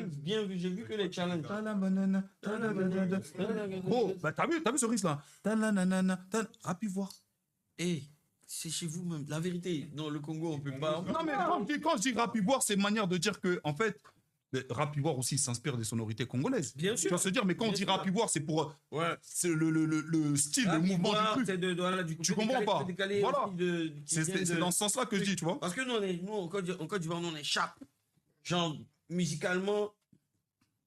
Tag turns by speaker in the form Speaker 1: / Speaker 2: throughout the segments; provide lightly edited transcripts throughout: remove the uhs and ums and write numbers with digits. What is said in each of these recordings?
Speaker 1: Bien vu, j'ai vu que les challenges.
Speaker 2: Gros, bah t'as vu ce risque là? Rap Ivoire.
Speaker 1: Eh, c'est chez vous même. La vérité, dans le Congo, on peut pas.
Speaker 2: Non, mais quand je dis Rap Ivoire, c'est une manière de dire que, en fait, le Rap Ivoire aussi s'inspire des sonorités congolaises.
Speaker 1: Bien sûr.
Speaker 2: Tu vas se dire, mais quand on dit Rap Ivoire, c'est pour c'est le style, le mouvement du truc. Tu comprends pas? Voilà. C'est dans ce sens-là que je dis, tu vois.
Speaker 1: Parce que nous en Côte d'Ivoire, nous, on est sharp. Genre, musicalement,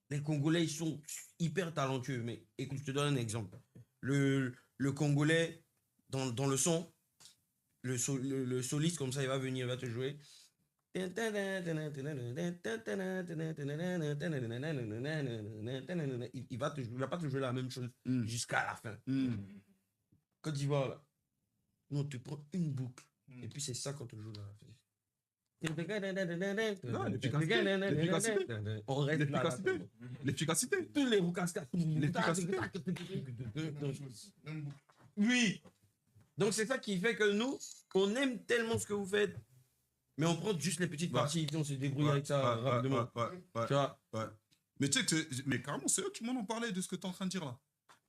Speaker 1: les Congolais, ils sont hyper talentueux. Mais écoute, je te donne un exemple. Le Congolais, dans le son, le soliste, comme ça, il va venir, il va te jouer. Il va pas te jouer la même chose jusqu'à la fin. Côte d'Ivoire, là, nous, on te prend une boucle. Et puis, c'est ça qu'on te joue là.
Speaker 2: Non, l'efficacité.
Speaker 1: On reste là.
Speaker 2: L'efficacité.
Speaker 1: Tous les roucascas.
Speaker 2: L'efficacité.
Speaker 1: Oui. Donc, c'est ça qui fait que nous, on aime tellement ce que vous faites. Mais on prend juste les petites parties, on se débrouille avec ça rapidement. Tu vois?
Speaker 2: Mais tu sais, mais carrément, c'est eux qui m'en ont parlé de ce que tu es en train de dire là.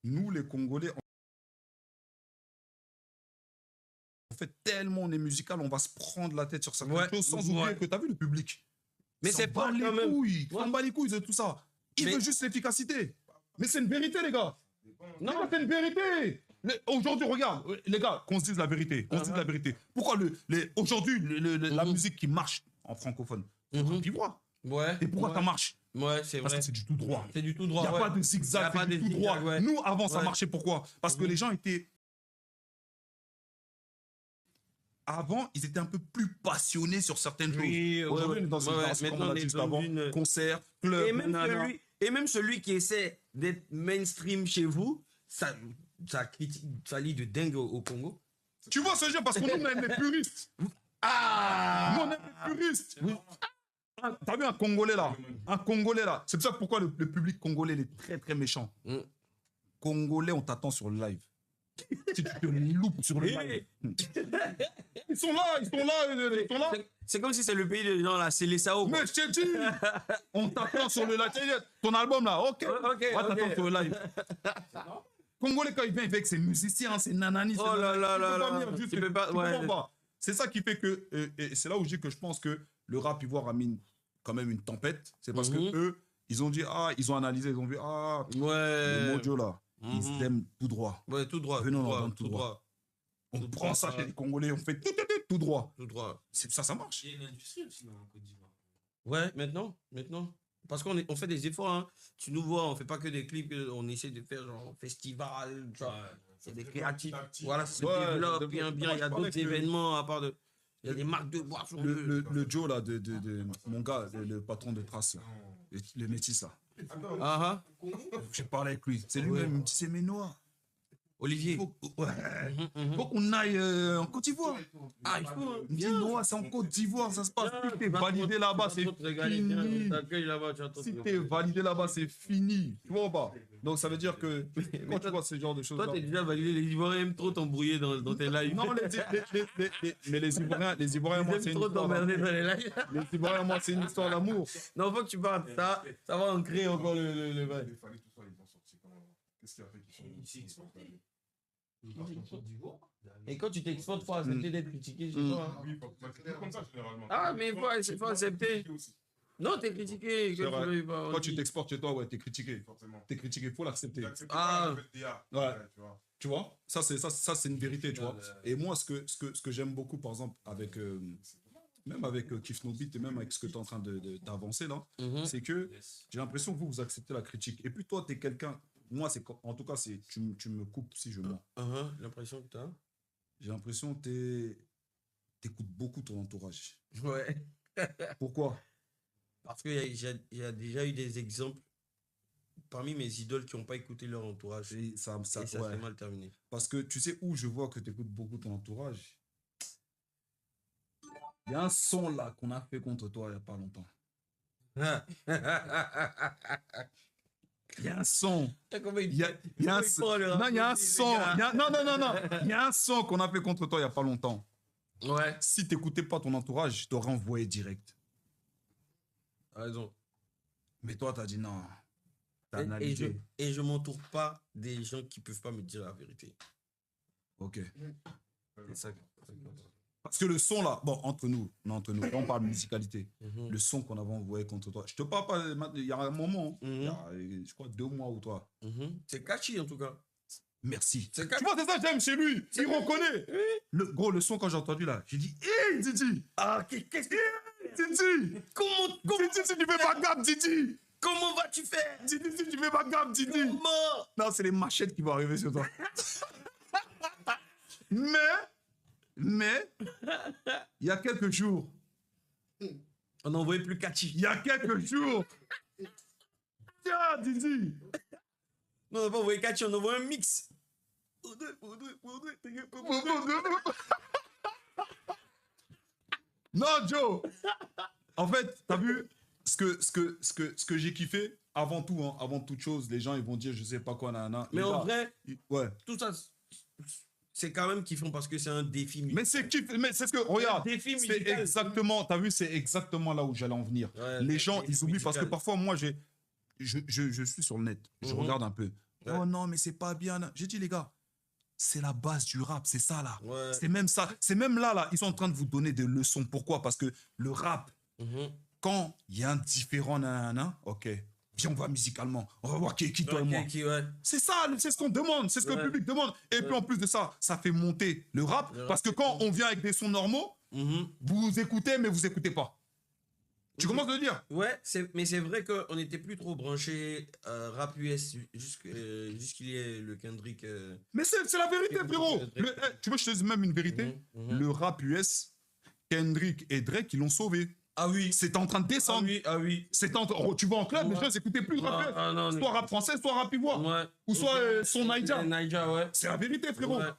Speaker 2: Nous, les Congolais, en fait, tellement on est musical, on va se prendre la tête sur certaines choses sans oublier que tu as vu le public.
Speaker 1: Mais c'est pas
Speaker 2: les couilles. On bat les couilles de tout ça. Il veut juste l'efficacité. Mais c'est une vérité, les gars. Non, c'est une vérité. Aujourd'hui, regarde, les gars, qu'on se dise la vérité. On se dise la vérité. Pourquoi aujourd'hui, la musique qui marche en francophone, tu vois.
Speaker 1: Ouais.
Speaker 2: Et pourquoi ça marche?
Speaker 1: Ouais, c'est vrai.
Speaker 2: Parce que c'est du tout droit.
Speaker 1: C'est du tout droit.
Speaker 2: Il n'y a pas de zigzag, c'est du tout droit. Nous, avant, ça marchait. Pourquoi? Parce que les gens étaient... Avant, ils étaient un peu plus passionnés sur certaines choses. Aujourd'hui, on est dans une comme on a dit juste avant, concert, club,
Speaker 1: et même celui qui essaie d'être mainstream chez vous, ça lit de dingue au Congo.
Speaker 2: Tu vois ce jeu parce qu'on aime les puristes. Nous, on aime les puristes. T'as vu un Congolais là? Un Congolais là. C'est pour ça pourquoi le public congolais est très très méchant. Congolais, on t'attend sur le live. Si tu te loupes sur le live. Ils sont là.
Speaker 1: C'est comme si c'est le pays de gens là, c'est les Sao.
Speaker 2: Mais je t'ai dit, on t'attend sur le live. Ton album là, ok. On t'attend sur le live. Congolais, quand il vient avec ses musiciens, ses nananis,
Speaker 1: oh là là là là.
Speaker 2: C'est ça qui fait que, et c'est là où je dis que je pense que le rap ivoire a mis quand même une tempête. C'est parce que eux, ils ont dit, ils ont analysé, ils ont vu, le mojo là. Ils aiment tout droit.
Speaker 1: Ouais, tout droit.
Speaker 2: Venons tout droit. On prend ça chez les Congolais, on fait tout droit.
Speaker 1: Tout droit.
Speaker 2: Ça marche.
Speaker 3: Il y a une industrie aussi en Côte d'Ivoire.
Speaker 1: Ouais, maintenant. Parce qu'on fait des efforts. Hein. Tu nous vois, on fait pas que des clips, on essaie de faire genre festival, c'est des créatifs. Voilà, ça se développe bien. Il y a d'autres événements à part de. Il y a des marques de boissons.
Speaker 2: Le Joe là, de mon gars, le patron de Trace, le métis là. J'ai parlé avec lui. C'est lui-même, il me dit c'est mes noirs.
Speaker 1: Olivier.
Speaker 2: Faut qu'on aille en Côte d'Ivoire.
Speaker 1: Il faut.
Speaker 2: Il me dit non, c'est en Côte d'Ivoire, ça se passe. Si t'es validé là-bas, c'est fini. Si t'es validé là-bas, c'est fini. Tu vois pas? Donc ça veut dire que quand tu vois ce genre de choses.
Speaker 1: Toi, t'es déjà validé. Les Ivoiriens aiment trop t'embrouiller dans tes lives.
Speaker 2: Non, mais les Ivoiriens, moi, c'est une histoire d'amour. Les Ivoiriens, moi, c'est une histoire d'amour.
Speaker 1: Non, faut que tu parles. Ça va ancrer encore le bail.
Speaker 3: Qu'est-ce qu'il a fait qu'ils sont exportés?
Speaker 1: Et quand tu t'exportes, faut accepter d'être critiqué, je sais pas.
Speaker 3: Oui, comme ça, généralement.
Speaker 1: Mais il faut accepter. Non, t'es critiqué.
Speaker 2: Quand tu t'exportes chez toi, ouais, t'es critiqué. T'es critiqué, faut l'accepter. Ouais. Tu vois, ça c'est une vérité, tu vois. Et moi, ce que j'aime beaucoup, par exemple, avec même avec Kif No Beat et même avec ce que tu es en train d'avancer là, c'est que j'ai l'impression que vous acceptez la critique. Et puis toi, tu es quelqu'un. Moi, en tout cas, tu me coupes si je mens.
Speaker 1: L'impression que tu as.
Speaker 2: J'ai l'impression que tu écoutes beaucoup ton entourage.
Speaker 1: Ouais.
Speaker 2: Pourquoi?
Speaker 1: Parce qu'il y a déjà eu des exemples parmi mes idoles qui n'ont pas écouté leur entourage. Et ça s'est mal terminé.
Speaker 2: Parce que tu sais où je vois que tu écoutes beaucoup ton entourage? Il y a un son là qu'on a fait contre toi il n'y a pas longtemps. Il y a un son. Il y a un son. Non, il y a un son. Non. Il y a un son qu'on a fait contre toi il n'y a pas longtemps.
Speaker 1: Ouais.
Speaker 2: Si tu n'écoutais pas ton entourage, je t'aurais envoyé direct.
Speaker 1: Raison.
Speaker 2: Mais toi, t'as dit non. T'as
Speaker 1: Et
Speaker 2: analysé.
Speaker 1: je m'entoure pas des gens qui peuvent pas me dire la vérité.
Speaker 2: Ok.
Speaker 1: C'est ça.
Speaker 2: Parce que le son là, bon, entre nous, quand on parle de musicalité, le son qu'on avait envoyé contre toi, je te parle pas, il y a un moment, il y a, je crois 2 mois ou toi.
Speaker 1: C'est catchy en tout cas.
Speaker 2: Merci.
Speaker 1: C'est
Speaker 2: Tu vois, c'est ça que j'aime chez lui. Il reconnaît.
Speaker 1: Oui.
Speaker 2: Le son, quand j'ai entendu là, j'ai dit, hé, Didi.
Speaker 1: Ah, qu'est-ce que...
Speaker 2: Didi.
Speaker 1: Comment
Speaker 2: Didi, si tu fais pas gaffe, Didi.
Speaker 1: Comment vas-tu faire?
Speaker 2: Didi, si tu fais pas gaffe, Didi.
Speaker 1: Comment?
Speaker 2: Non, c'est les machettes qui vont arriver sur toi. Mais, il y a quelques jours.
Speaker 1: On n'en voyait plus catchy.
Speaker 2: Il y a quelques jours. Tiens, Didi.
Speaker 1: Non, on n'a pas envoyé catchy, on envoie un mix.
Speaker 2: Non, Joe. En fait, t'as vu ce que j'ai kiffé avant tout, hein, avant toute chose, les gens ils vont dire je sais pas quoi, nanana.
Speaker 1: Mais en
Speaker 2: gars,
Speaker 1: vrai,
Speaker 2: ouais.
Speaker 1: tout ça, c'est quand même kiffant parce que c'est un défi musical.
Speaker 2: Mais c'est ce que regarde.
Speaker 1: Défi
Speaker 2: C'est
Speaker 1: musical.
Speaker 2: exactement, t'as vu, c'est exactement là où j'allais en venir.
Speaker 1: Ouais,
Speaker 2: les gens
Speaker 1: défi
Speaker 2: ils oublient parce que
Speaker 1: musical.
Speaker 2: parfois moi je suis sur le net, je regarde un peu.
Speaker 1: Ouais.
Speaker 2: Oh non mais c'est pas bien. J'ai dit les gars, c'est la base du rap, c'est ça là.
Speaker 1: Ouais.
Speaker 2: C'est même ça, c'est même là ils sont en train de vous donner des leçons. Pourquoi? Parce que le rap, quand il y a un différent, nanana, ok, viens on va musicalement, on va voir qui est qui toi et moi.
Speaker 1: Ouais.
Speaker 2: C'est ça, c'est ce qu'on demande, c'est ce que le public demande. Et puis en plus de ça, ça fait monter le rap, parce que quand on vient avec des sons normaux, vous écoutez mais vous écoutez pas. Tu commences à le dire?
Speaker 1: Ouais, mais c'est vrai qu'on n'était plus trop branché rap US jusqu'il y ait le Kendrick.
Speaker 2: Mais c'est la vérité, frérot. Tu vois, je te dis même une vérité. Le rap US, Kendrick et Drake, ils l'ont sauvé.
Speaker 1: Ah oui.
Speaker 2: C'est en train de descendre.
Speaker 1: Ah oui.
Speaker 2: Tu vas en club, les gens n'écoutaient plus de rap US.
Speaker 1: Non,
Speaker 2: Soit rap français, soit rap ivoire.
Speaker 1: Ouais.
Speaker 2: Ou soit son Naija.
Speaker 1: Naija, ouais.
Speaker 2: C'est la vérité, frérot.
Speaker 1: Ouais.